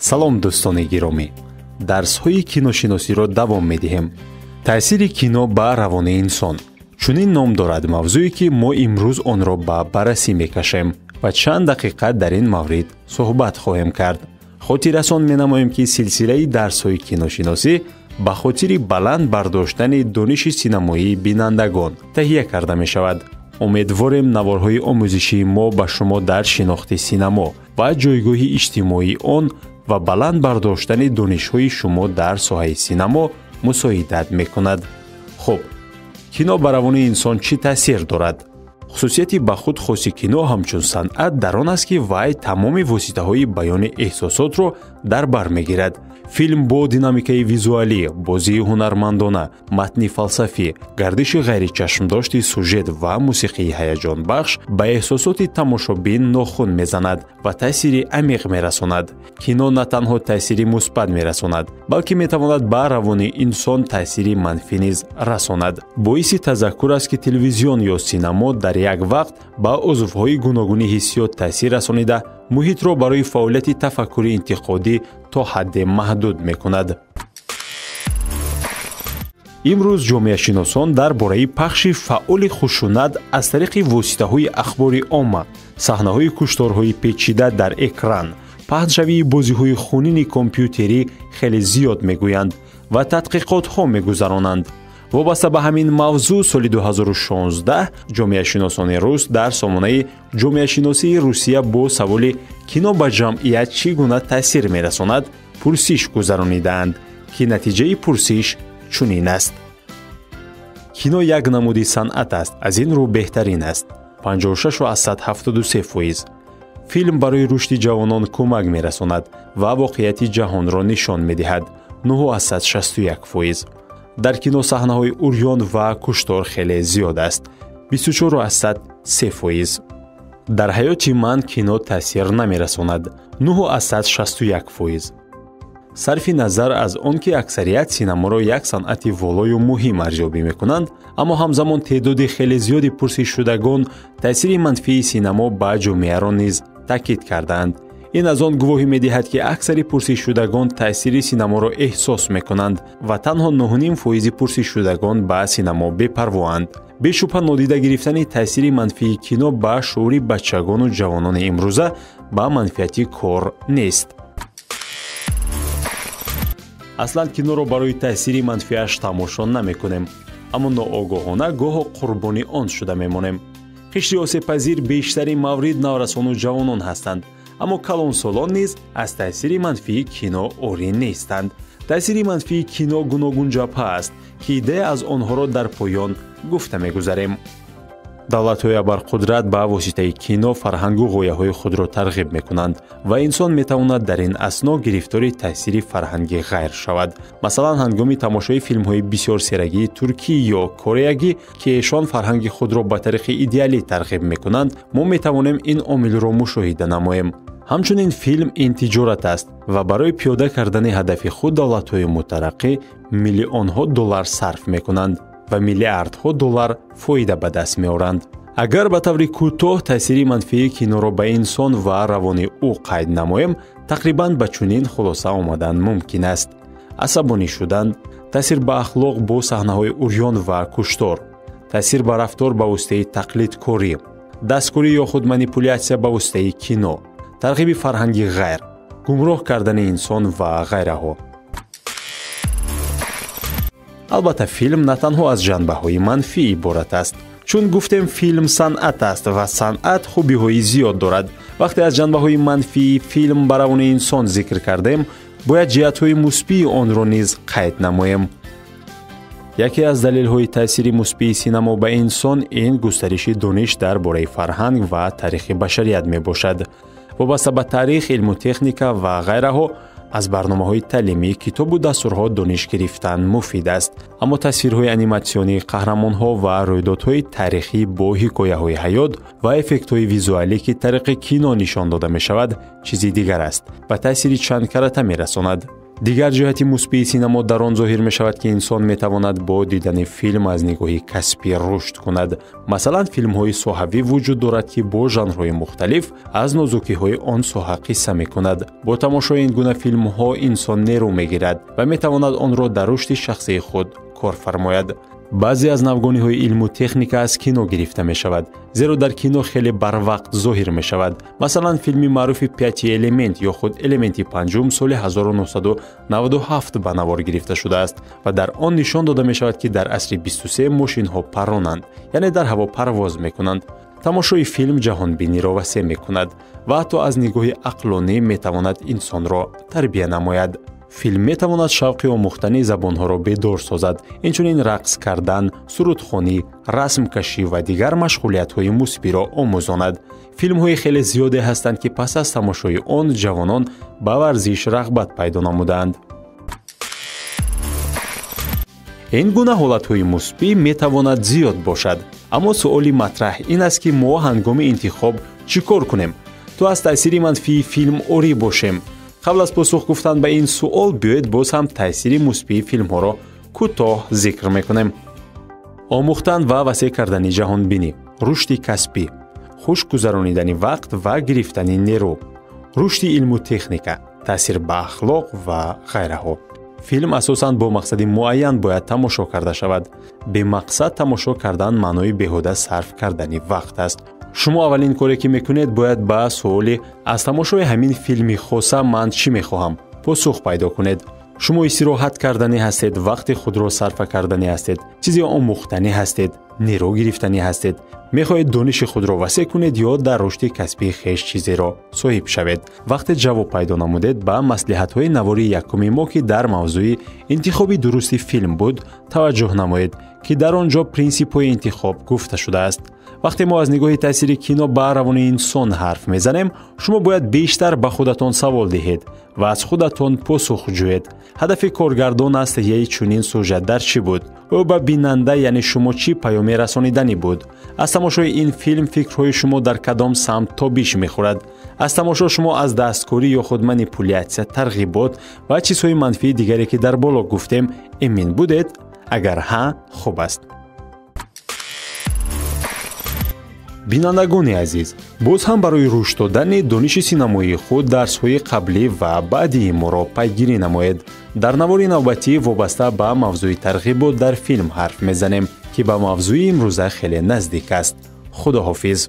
салом дӯстони гиромӣ, дарсҳои киношиносиро давом медиҳем. таъсири кино ба равони инсон чунин ном дорад мавзӯе ки мо имрӯз онро ба баррасӣ мекашем ва чанд дақиқа дар ин маврид суҳбат хоҳем кард. хотиррасон менамоем ки силсилаи дарсҳои киношиносӣ ба хотири баланд бардоштани дониши синамоии бинандагон таҳия карда мешавад. умедворем наворҳои омӯзишии мо ба шумо дар шинохти синамо ва ҷойгоҳи иҷтимоии он ва баланд бардоштани донишҳои шумо дар соҳаи синамо мусоидат мекунад. хуб, кино ба равони инсон чӣ таъсир дорад? хусусияти ба худ хоси кино ҳамчун санъат дар он аст ки вай тамоми воситаҳои баёни эҳсосотро дар бар мегирад. филм бо динамикаи визуалӣ, бозии ҳунармандона, матни фалсафӣ, гардиши ғайричашмдошти сюжет ва мусиқии ҳаяҷонбахш ба эҳсосоти тамошобин нохун мезанад ва таъсири амиқ мерасонад. кино на танҳо таъсири мусбат мерасонад, балки метавонад ба равони инсон таъсири манфӣ низ расонад. боиси тазаккур аст ки телевизион ё синамо дар як вақт ба узвҳои гуногуни ҳиссиёт таъсир расонида, муҳитро барои фаъолияти тафаккури интиқодӣ то ҳадде маҳдуд мекунад. имрӯз ҷомеашиносон дар бораи пахши фаъоли хушунат аз тариқи воситаҳои ахбори омма, саҳнаҳои кушторҳои печида дар экран, паҳншавии бозиҳои хунини компютерӣ хеле зиёд мегӯянд ва тадқиқотҳо мегузаронанд. вобаста ба ҳамин мавзӯъ соли 2016 ҷомеашиносони рус дар сомонаи ҷомеашиносии Русия бо саволи «Кино ба ҷамъият чӣ гуна таъсир мерасонад?» пурсиш гузаронидаанд, ки натиҷаи пурсиш чунин аст. кино як намуди санъат аст, аз ин рӯ беҳтарин аст. 56.73%. филм барои рушди ҷавонон кӯмак мерасонад ва воқеияти ҷаҳонро нишон медиҳад. 9.61%. дар кино саҳнаҳои урён ва куштор хеле зиёд аст. 24.3%. дар ҳаёти ман кино таъсир намерасонад. 9.61%. сарфи назар аз он ки аксарият синаморо як санъати волою муҳим арзёбӣ мекунанд, аммо ҳамзамон теъдоди хеле зиёди пурсишшудагон таъсири манфии синамо ба ҷомеаро низ таъкид кардаанд. ин аз он гувоҳӣ медиҳад ки аксари пурсишшудагон таъсири синаморо эҳсос мекунанд ва танҳо 9.5% пурсишшудагон ба синамо бепарвоанд. бешубҳа нодида гирифтани таъсири манфии кино ба шуури бачагону ҷавонони имрӯза ба манфиати кор нест. аслан киноро барои таъсири манфиаш тамошо намекунем, аммо ноогоҳона гоҳо қурбони он шуда мемонем. қишри осебпазир бештари маврид наврасону ҷавонон ҳастанд, аммо калонсолон низ аз таъсири манфии кино орӣ нестанд. таъсири манфии кино гуногун ҷабҳа аст ки идея аз онҳоро дар поён гуфта мегузарем. давлатҳои абарқудрат ба воситаи кино фарҳангу ғояҳои худро тарғиб мекунанд ва инсон метавонад дар ин асно гирифтори таъсири фарҳанги ғайр шавад. масалан, ҳангоми тамошои филмҳои бисёрсерагии туркӣ ё кореягӣ ки эшон фарҳанги худро ба тариқи идеалӣ тарғиб мекунанд, мо метавонем ин омилро мушоҳида намоем. ҳамчунин филм ин тиҷорат аст ва барои пиёда кардани ҳадафи худ давлатҳои мутараққӣ миллионҳо доллар сарф мекунанд ва миллиардҳо доллар фоида ба даст меоранд. агар ба таври кӯтоҳ таъсири манфии киноро ба инсон ва равони ӯ қайд намоем, тақрибан ба чунин хулоса омадан мумкин аст. асабонӣ шудан, таъсир ба ахлоқ бо саҳнаҳои урён ва куштор, таъсир ба рафтор ба воситаи тақлидкорӣ, дасткорӣ ё худ манипулятсия ба воситаи кино, тарғиби фарҳанги ғайр, гумроҳ кардани инсон ва ғайраҳо. албатта филм на танҳо аз ҷанбаҳои манфӣ иборат аст. чун гуфтем, филм санъат аст ва санъат хубиҳои зиёд дорад. вақте аз ҷанбаҳои манфии филм ба равони инсон зикр кардем, бояд ҷиҳатҳои мусбии онро низ қайд намоем. яке аз далелҳои таъсири мусбии синамо ба инсон ин густариши дониш дар бораи фарҳанг ва таърихи башарият мебошад. вобаста ба таърих, илму техника ва ғайраҳо аз барномаҳои таълимӣ, китобу дастурҳо дониш гирифтан муфид аст, аммо тасвирҳои аниматсионӣ, қаҳрамонҳо ва рӯйдодҳои таърихӣ бо ҳикояҳои ҳаёт ва эффектҳои визуалӣ ки тариқи кино нишон дода мешавад, чизи дигар аст ва таъсири чандкарота мерасонад. дигар ҷиҳати мусбии синемо дар он зоҳир мешавад ки инсон метавонад бо дидани филм аз нигоҳи касбӣ рушд кунад. Масалан, филмҳои соҳавӣ вуҷуд дорад ки бо жанрҳои мухталиф аз нозукиҳои он соҳа қисса мекунад. Бо тамошои ин гуна филмҳо инсон нерӯ мегирад ва метавонад онро дар рушди шахсии худ кор фармояд. баъзе аз навгониҳои илму техника аз кино гирифта мешавад, зеро дар кино хеле барвақт зоҳир мешавад. Масалан, филми маъруфи «Пяти элемент» ё худ «Элементи панҷум» соли 1997 ба навор гирифта шудааст ва дар он нишон дода мешавад ки дар асри 23 мошинҳо парронанд, яъне дар ҳаво парвоз мекунанд. тамошои филм ҷаҳонбиниро васеъ мекунад ва ҳатто аз нигоҳи ақлонӣ метавонад инсонро тарбия намояд. филм метавонад шавқи омӯхтани забонҳоро бедор созад, инчунин рақс кардан, сурудхонӣ, расмкашӣ ва дигар машғулиятҳои мусбиро омӯзонад. филмҳои хеле зиёде ҳастанд ки пас аз тамошои он ҷавонон ба варзиш рағбат пайдо намудаанд. ин гуна ҳолатҳои мусбӣ метавонад зиёд бошад, аммо суоли матраҳ ин аст ки мо ҳангоми интихоб чӣ кор кунем? То аз таъсири манфии филм орӣ бошем? қабл аз посух гуфтан ба ин суол биёед боз ҳам таъсири мусбии филмҳоро кӯтоҳ зикр мекунем. омӯхтан ва васеъ кардани ҷаҳонбинӣ, рушди касбӣ, хушк гузаронидани вақт ва гирифтани нерӯ, рушди илму техника, таъсир ба ахлоқ ва ғайраҳо. филм асосан бо мақсади муайян бояд тамошо карда шавад. бемақсад тамошо кардан маънои беҳуда сарф кардани вақт аст. шумо аввалин коре ки мекунед бояд ба суоли аз тамошои ҳамин филми хоса ман чӣ мехоҳам посух пайдо кунед. шумо истироҳат карданӣ ҳастед, вақти худро сарфа карданӣ ҳастед, чизе омӯхтанӣ ҳастед, нерӯ гирифтанӣ ҳастед, мехоҳед дониши худро васеъ кунед ё дар рушди касбии хеш чизеро соҳиб шавед. вақте ҷавоб пайдо намудед ба маслиҳатҳои навори якуми мо ки дар мавзӯи интихоби дурусти филм буд таваҷҷӯҳ намоед ки дар он ҷо принсипҳои интихоб гуфта шудааст. вақте мо аз нигоҳи таъсири кино ба равони инсон ҳарф мезанем, шумо бояд бештар ба худатон савол диҳед ва аз худатон посух ҷӯед. ҳадафи коргардон аз таҳияи чунин сюжет дар чӣ буд? ӯ ба бинанда яъне шумо чӣ паёме расониданӣ буд? аз тамошои ин филм фикрҳои шумо дар кадом самт тобиш мехӯрад? аз тамошо шумо аз дасткорӣ ё худ манипулятсия, тарғибот ва чизҳои манфии дигаре ки дар боло гуфтем эмин будед? агар ҳа, хуб аст. бинандагони азиз, боз ҳам барои рушд додани дониши синамоии худ дарсҳои қаблӣ ва баъдии моро пайгирӣ намоед. дар навори навбатӣ вобаста ба мавзӯи тарғибот дар филм ҳарф мезанем ки ба мавзӯи имрӯза хеле наздик аст. худоҳофиз.